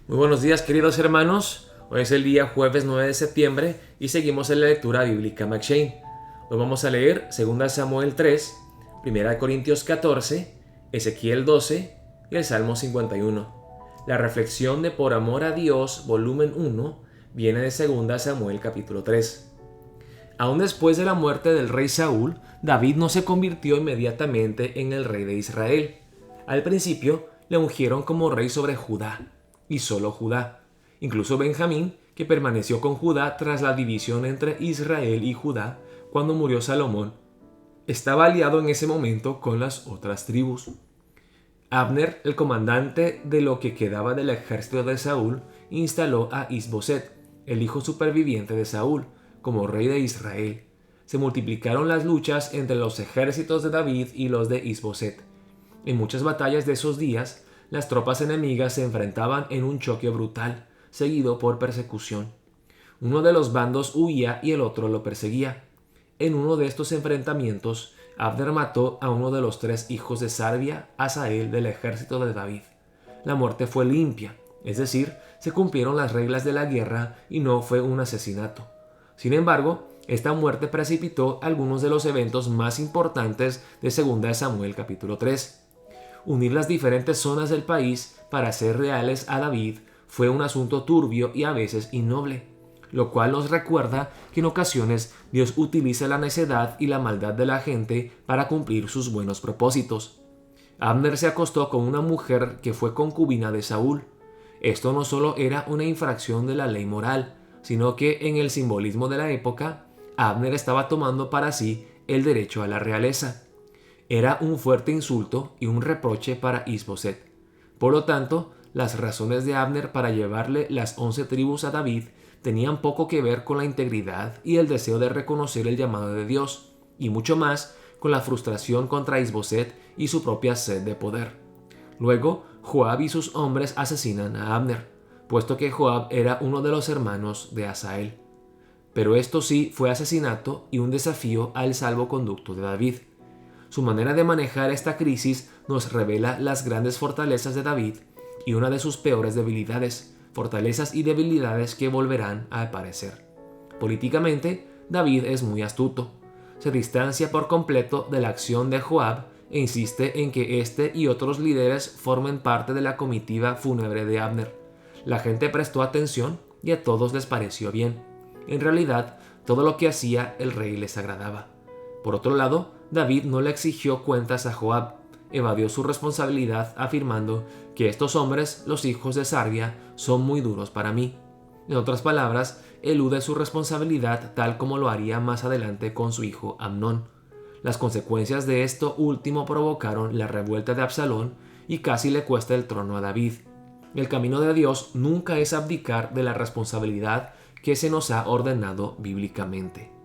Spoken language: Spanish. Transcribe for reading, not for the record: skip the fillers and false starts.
Muy buenos días, queridos hermanos. Hoy es el día jueves 9 de septiembre y seguimos en la lectura bíblica McShane. Hoy vamos a leer 2 Samuel 3, 1 Corintios 14, Ezequiel 12 y el Salmo 51. La reflexión de Por amor a Dios, volumen 1, viene de 2 Samuel capítulo 3. Aún después de la muerte del rey Saúl, David no se convirtió inmediatamente en el rey de Israel. Al principio le ungieron como rey sobre Judá, y solo Judá. Incluso Benjamín, que permaneció con Judá tras la división entre Israel y Judá cuando murió Salomón, estaba aliado en ese momento con las otras tribus. Abner, el comandante de lo que quedaba del ejército de Saúl, instaló a Isboset, el hijo superviviente de Saúl, como rey de Israel. Se multiplicaron las luchas entre los ejércitos de David y los de Isboset. En muchas batallas de esos días, las tropas enemigas se enfrentaban en un choque brutal, seguido por persecución. Uno de los bandos huía y el otro lo perseguía. En uno de estos enfrentamientos, Abner mató a uno de los 3 hijos de Sarvia, Asael, del ejército de David. La muerte fue limpia, es decir, se cumplieron las reglas de la guerra y no fue un asesinato. Sin embargo, esta muerte precipitó algunos de los eventos más importantes de 2 Samuel capítulo 3. Unir las diferentes zonas del país para hacer reales a David fue un asunto turbio y a veces innoble, lo cual nos recuerda que en ocasiones Dios utiliza la necedad y la maldad de la gente para cumplir sus buenos propósitos. Abner se acostó con una mujer que fue concubina de Saúl. Esto no solo era una infracción de la ley moral, sino que en el simbolismo de la época, Abner estaba tomando para sí el derecho a la realeza. Era un fuerte insulto y un reproche para Isboset. Por lo tanto, las razones de Abner para llevarle las 11 tribus a David tenían poco que ver con la integridad y el deseo de reconocer el llamado de Dios, y mucho más con la frustración contra Isboset y su propia sed de poder. Luego, Joab y sus hombres asesinan a Abner, puesto que Joab era uno de los hermanos de Asael. Pero esto sí fue asesinato y un desafío al salvoconducto de David. Su manera de manejar esta crisis nos revela las grandes fortalezas de David y una de sus peores debilidades, fortalezas y debilidades que volverán a aparecer. Políticamente, David es muy astuto. Se distancia por completo de la acción de Joab e insiste en que éste y otros líderes formen parte de la comitiva fúnebre de Abner. La gente prestó atención y a todos les pareció bien. En realidad, todo lo que hacía el rey les agradaba. Por otro lado, David no le exigió cuentas a Joab, evadió su responsabilidad afirmando que estos hombres, los hijos de Sarvia, son muy duros para mí. En otras palabras, elude su responsabilidad tal como lo haría más adelante con su hijo Amnón. Las consecuencias de esto último provocaron la revuelta de Absalón y casi le cuesta el trono a David. El camino de Dios nunca es abdicar de la responsabilidad que se nos ha ordenado bíblicamente.